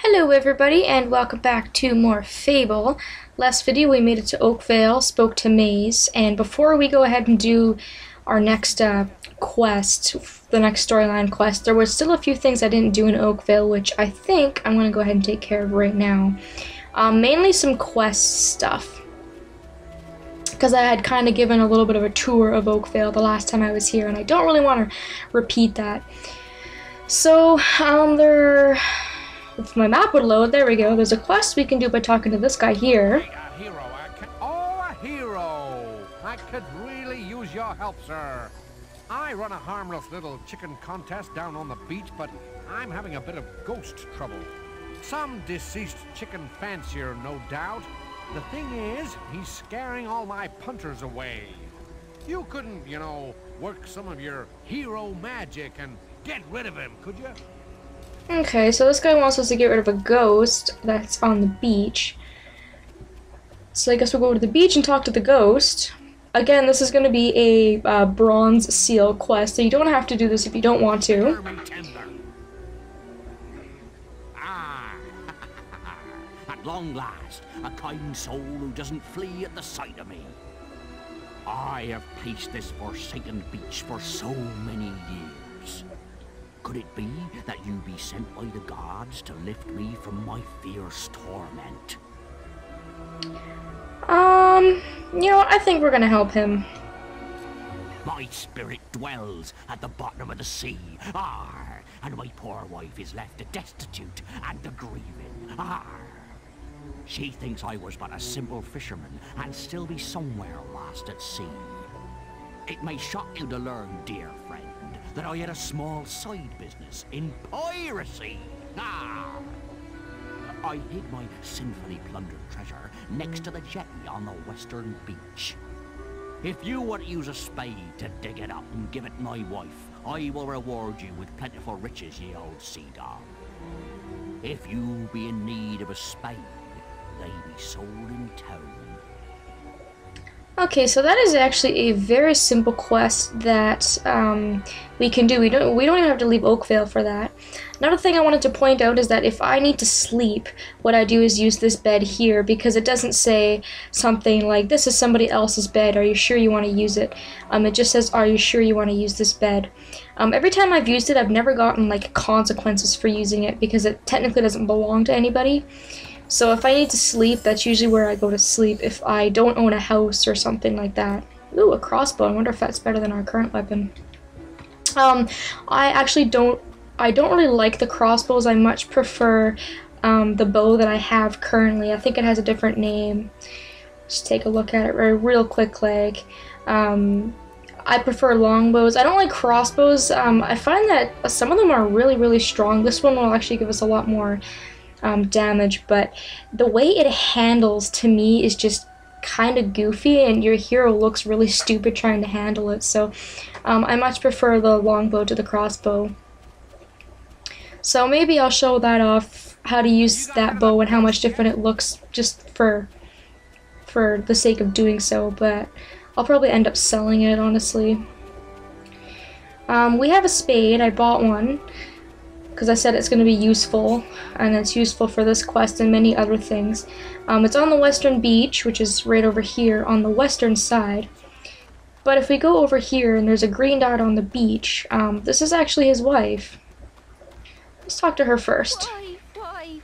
Hello everybody and welcome back to more Fable. Last video we made it to Oakvale, spoke to Maze, and before we go ahead and do our next quest, the next storyline quest, there was still a few things I didn't do in Oakvale, which I think I'm going to go ahead and take care of right now. Mainly some quest stuff, because I had kind of given a little bit of a tour of Oakvale the last time I was here, and I don't really want to repeat that. So, if my map would load, there we go. There's a quest we can do by talking to this guy here. A hero! I could really use your help, sir. I run a harmless little chicken contest down on the beach, but I'm having a bit of ghost trouble. Some deceased chicken fancier, no doubt. The thing is, he's scaring all my punters away. You couldn't, you know, work some of your hero magic and get rid of him, could you? Okay, so this guy wants us to get rid of a ghost that's on the beach. So I guess we'll go to the beach and talk to the ghost. Again, this is going to be a bronze seal quest, so you don't have to do this if you don't want to. Ah, at long last, a kind soul who doesn't flee at the sight of me. I have paced this forsaken beach for so many years. Could it be that you be sent by the gods to lift me from my fierce torment? You know, I think we're gonna help him. My spirit dwells at the bottom of the sea, and my poor wife is left destitute and a-grieving, She thinks I was but a simple fisherman and still be somewhere lost at sea. It may shock you to learn, dear friend, that I had a small side business in piracy. I hid my sinfully plundered treasure next to the jetty on the western beach. If you were to use a spade to dig it up and give it my wife, I will reward you with plentiful riches, ye old sea dog. If you be in need of a spade, they be sold in town. Okay, so that is actually a very simple quest that we can do. We don't even have to leave Oakvale for that. Another thing I wanted to point out is that if I need to sleep, what I do is use this bed here, because it doesn't say something like, this is somebody else's bed, are you sure you want to use it? It just says, are you sure you want to use this bed? Every time I've used it, I've never gotten like consequences for using it, because it technically doesn't belong to anybody. So if I need to sleep, that's usually where I go to sleep if I don't own a house or something like that. Ooh, a crossbow. I wonder if that's better than our current weapon. I don't really like the crossbows. I much prefer the bow that I have currently. I think it has a different name. Just take a look at it real quick, like. I prefer longbows. I don't like crossbows. I find that some of them are really, really strong. This one will actually give us a lot more damage, but the way it handles to me is just kind of goofy, and your hero looks really stupid trying to handle it, so I much prefer the longbow to the crossbow. So maybe I'll show that off, how to use that bow and how much different it looks, just for the sake of doing so, but I'll probably end up selling it, honestly. We have a spade. I bought one because I said it's going to be useful, and it's useful for this quest and many other things. It's on the western beach, which is right over here on the western side. But if we go over here and there's a green dot on the beach, this is actually his wife. Let's talk to her first. Wife.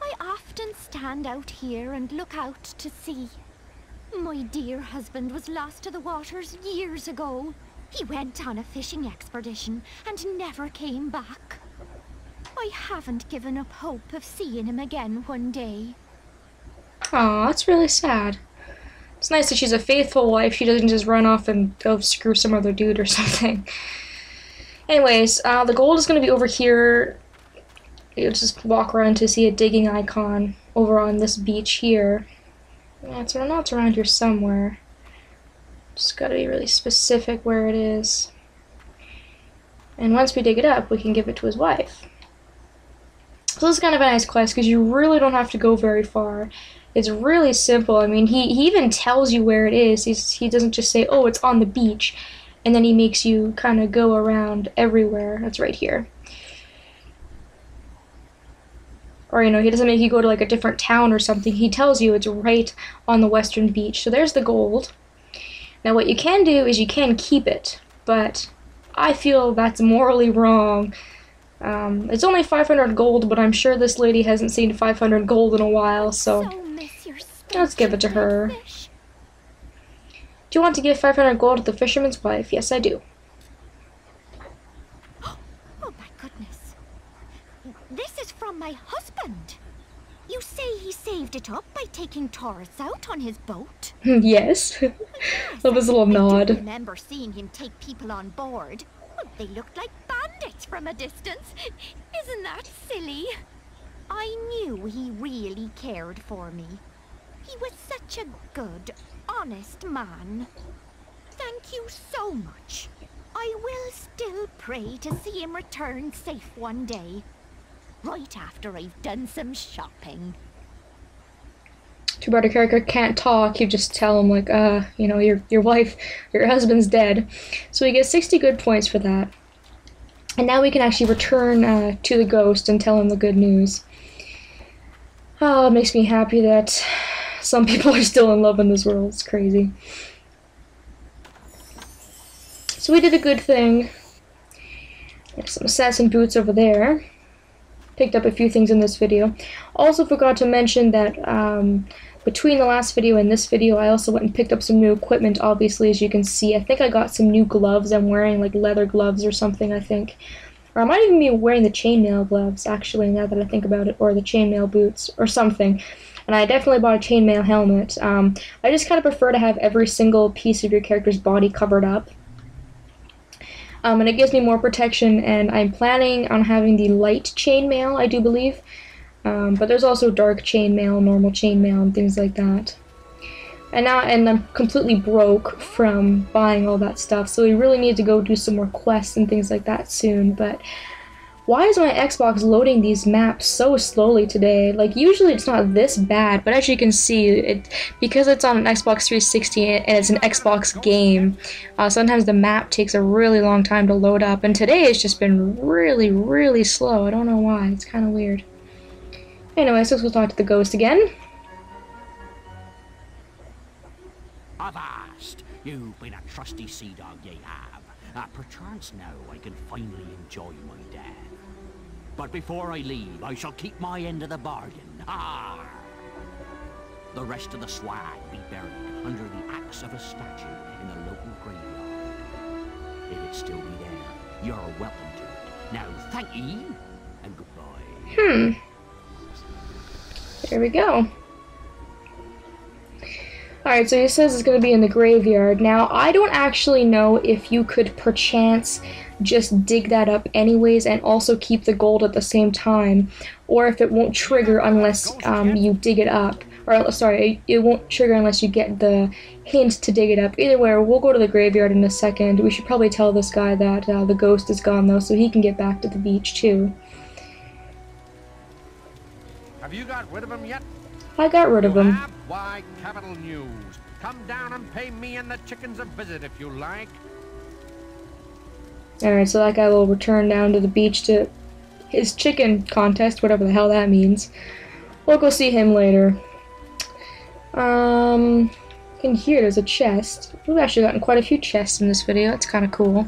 I often stand out here and look out to sea. My dear husband was lost to the waters years ago. He went on a fishing expedition and never came back. I haven't given up hope of seeing him again one day. Aw, that's really sad. It's nice that she's a faithful wife. She doesn't just run off and go screw some other dude or something. Anyways, the gold is going to be over here. You just walk around to see a digging icon over on this beach here. Yeah, it's around here somewhere. Just gotta be really specific where it is. And once we dig it up, we can give it to his wife. So this is kind of a nice quest, because you really don't have to go very far. It's really simple. I mean, he even tells you where it is. He doesn't just say, oh, it's on the beach, and then he makes you kind of go around everywhere. That's right here. or you know, he doesn't make you go to like a different town or something. He tells you it's right on the western beach. So there's the gold. Now what you can do is you can keep it, but I feel that's morally wrong. It's only 500 gold, but I'm sure this lady hasn't seen 500 gold in a while, so let's give it to her. Do you want to give 500 gold to the fisherman's wife? Yes, I do. Oh my goodness. This is from my husband. You say he saved it up by taking tourists out on his boat? Yes. Love his little nod. I do remember seeing him take people on board. Well, they looked like bandits from a distance. Isn't that silly? I knew he really cared for me. He was such a good, honest man. Thank you so much. I will still pray to see him return safe one day. Right after I've done some shopping. Too bad a character can't talk. You just tell him like, you know, your wife, your husband's dead. So we get 60 good points for that. And now we can actually return to the ghost and tell him the good news. Oh, it makes me happy that some people are still in love in this world. It's crazy. So we did a good thing. There's some assassin boots over there. Picked up a few things in this video. Also forgot to mention that between the last video and this video, I also went and picked up some new equipment, obviously, as you can see. I think I got some new gloves. I'm wearing like leather gloves or something, I think. Or I might even be wearing the chainmail gloves, actually, now that I think about it, or the chainmail boots, or something. And I definitely bought a chainmail helmet. I just kind of prefer to have every single piece of your character's body covered up. And it gives me more protection, and I'm planning on having the light chainmail, I do believe. But there's also dark chainmail, normal chainmail, and things like that. And I'm completely broke from buying all that stuff, so we really need to go do some more quests and things like that soon. But why is my Xbox loading these maps so slowly today? Like, usually it's not this bad, but as you can see, because it's on an Xbox 360 and it's an Xbox game, sometimes the map takes a really long time to load up, and today it's just been really, really slow. I don't know why. It's kind of weird. Anyways, let's go talk to the ghost again. Avast! You've been a trusty sea dog, ye have. Perchance now I can finally enjoy my death. But before I leave, I shall keep my end of the bargain. Arr! The rest of the swag be buried under the axe of a statue in the local graveyard. If it still be there, you're welcome to it. Now, thank ye, and goodbye. There we go. Alright, so he says it's going to be in the graveyard. Now, I don't actually know if you could perchance just dig that up anyways and also keep the gold at the same time, or if it won't trigger unless you dig it up. Or, sorry, it won't trigger unless you get the hint to dig it up. Either way, we'll go to the graveyard in a second. We should probably tell this guy that the ghost is gone, though, so he can get back to the beach, too. Have you got rid of him yet? I got rid of him. Why, capital news. Come down and pay me and the chickens a visit if you like. Alright, so that guy will return down to the beach to his chicken contest, whatever the hell that means. We'll go see him later. In here there's a chest. We've actually gotten quite a few chests in this video. It's kind of cool.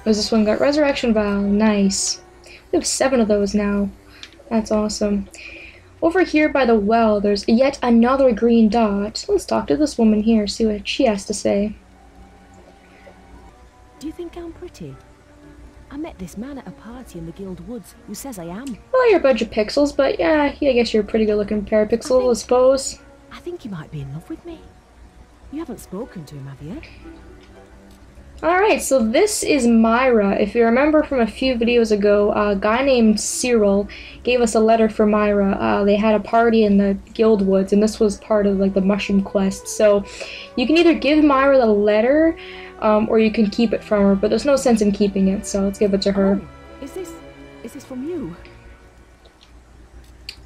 There's this one got Resurrection Vial. Nice. We have 7 of those now. That's awesome. Over here by the well, there's yet another green dot. Let's talk to this woman here, see what she has to say. Do you think I'm pretty? I met this man at a party in the Guild Woods who says I am. Well, you're a bunch of pixels, but yeah, I guess you're a pretty good-looking pair of pixels, I suppose. I think he might be in love with me. You haven't spoken to him, have you? Alright, so this is Myra. If you remember from a few videos ago, a guy named Cyril gave us a letter for Myra. They had a party in the Guild Woods, and this was part of like the mushroom quest. So you can either give Myra the letter, or you can keep it from her, but there's no sense in keeping it, so let's give it to her. Oh, is this from you?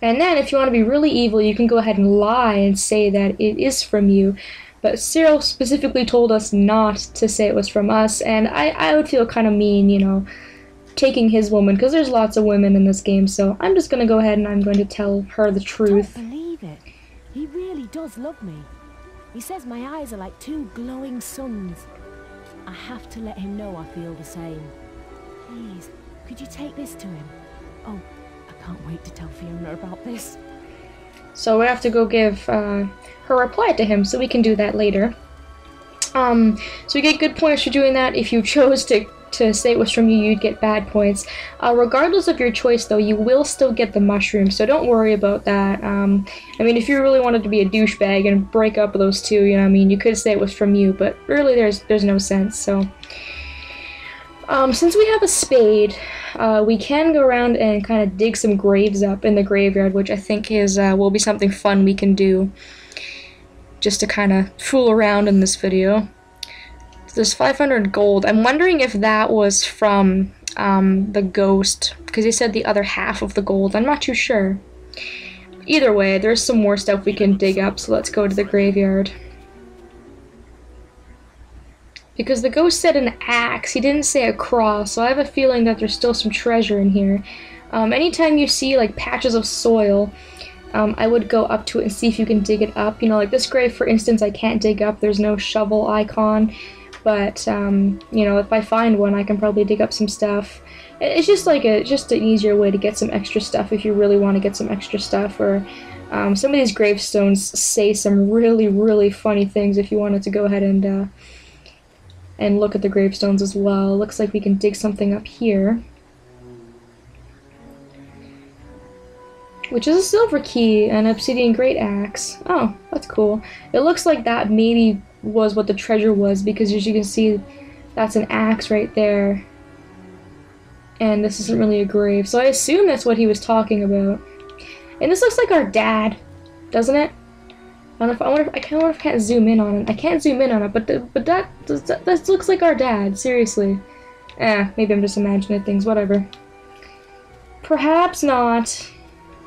And then if you want to be really evil, you can go ahead and lie and say that it is from you. But Cyril specifically told us not to say it was from us, and I would feel kind of mean, you know, taking his woman, because there's lots of women in this game, so I'm just going to go ahead and I'm going to tell her the I truth. don't believe it. He really does love me. He says my eyes are like two glowing suns. I have to let him know I feel the same. Please, could you take this to him? Oh, I can't wait to tell Fiona about this. So we have to go give her reply to him, so we can do that later. So you get good points for doing that. If you chose to say it was from you, you'd get bad points. Regardless of your choice, though, you will still get the mushroom, so don't worry about that. I mean, if you really wanted to be a douchebag and break up those two, you know what I mean, you could say it was from you, but really there's no sense, so... since we have a spade, we can go around and kind of dig some graves up in the graveyard, which I think is will be something fun we can do just to kind of fool around in this video. There's 500 gold. I'm wondering if that was from the ghost, because he said the other half of the gold. I'm not too sure. Either way, there's some more stuff we can dig up, so let's go to the graveyard. Because the ghost said an axe, he didn't say a cross, so I have a feeling that there's still some treasure in here. Anytime you see like patches of soil, I would go up to it and see if you can dig it up. You know, like this grave, for instance, I can't dig up, there's no shovel icon, but, you know, if I find one, I can probably dig up some stuff. It's just like just an easier way to get some extra stuff if you really want to get some extra stuff, or some of these gravestones say some really, really funny things if you wanted to go ahead and look at the gravestones as well. Looks like we can dig something up here, which is a silver key and obsidian great axe. Oh, that's cool. It looks like that maybe was what the treasure was, because as you can see, that's an axe right there. And this isn't really a grave, so I assume that's what he was talking about. And this looks like our dad, doesn't it? I wonder if I can't zoom in on it. I can't zoom in on it, but that looks like our dad. Seriously. Maybe I'm just imagining things. Whatever. Perhaps not.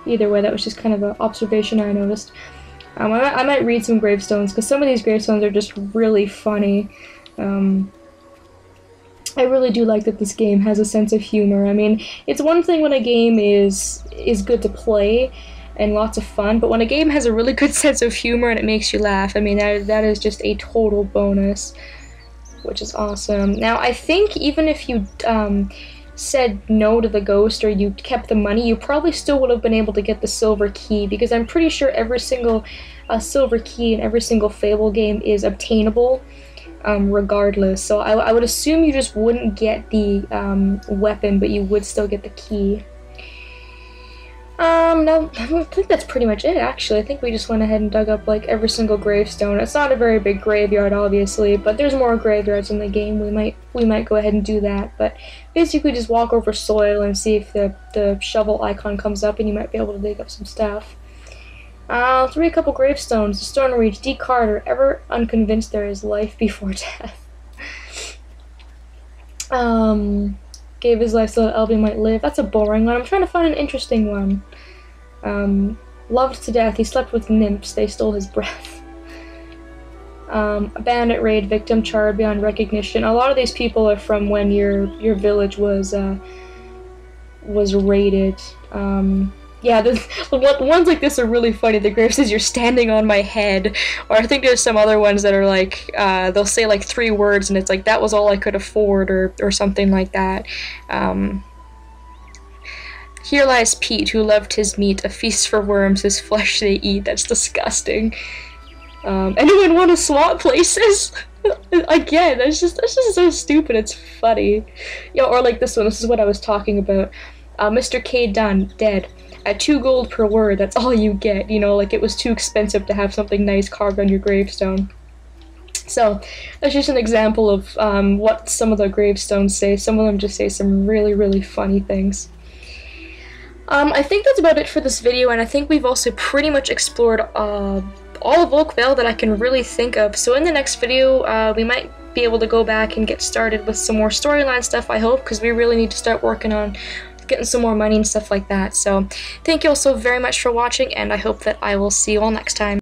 Either way, that was just kind of an observation I noticed. I might read some gravestones, because some of these gravestones are just really funny. I really do like that this game has a sense of humor. I mean, it's one thing when a game is good to play and lots of fun, but when a game has a really good sense of humor and it makes you laugh, I mean, that is just a total bonus, which is awesome. Now, I think even if you said no to the ghost or you kept the money, you probably still would have been able to get the silver key, because I'm pretty sure every single silver key in every single Fable game is obtainable, regardless. So I would assume you just wouldn't get the weapon, but you would still get the key. No, I think that's pretty much it, actually. I think we just went ahead and dug up, like, every single gravestone. It's not a very big graveyard, obviously, but there's more graveyards in the game. We might go ahead and do that, but basically just walk over soil and see if the shovel icon comes up, and you might be able to dig up some stuff. Let's read a couple gravestones. The stone reads, D. Carter, ever unconvinced there is life before death. Gave his life so that Elby might live. That's a boring one. I'm trying to find an interesting one. Loved to death. He slept with nymphs. They stole his breath. A bandit raid victim charred beyond recognition. A lot of these people are from when your village was raided. Yeah, the ones like this are really funny. The grave says, "You're standing on my head," or I think there's some other ones that are like, they'll say like 3 words, and it's like, "That was all I could afford," or something like that. Here lies Pete, who loved his meat, a feast for worms, his flesh they eat. That's disgusting. Anyone want to swap places? Again, that's just so stupid. It's funny. Yeah, or like this one. This is what I was talking about. Mr. K. Dunn, dead. At 2 gold per word, that's all you get. You know, like it was too expensive to have something nice carved on your gravestone. So, that's just an example of what some of the gravestones say. Some of them just say some really, really funny things. I think that's about it for this video, and I think we've also pretty much explored all of Oakvale that I can really think of. So in the next video, we might be able to go back and get started with some more storyline stuff, I hope, because we really need to start working on getting some more money and stuff like that. So thank you all so very much for watching, and I hope that I will see you all next time.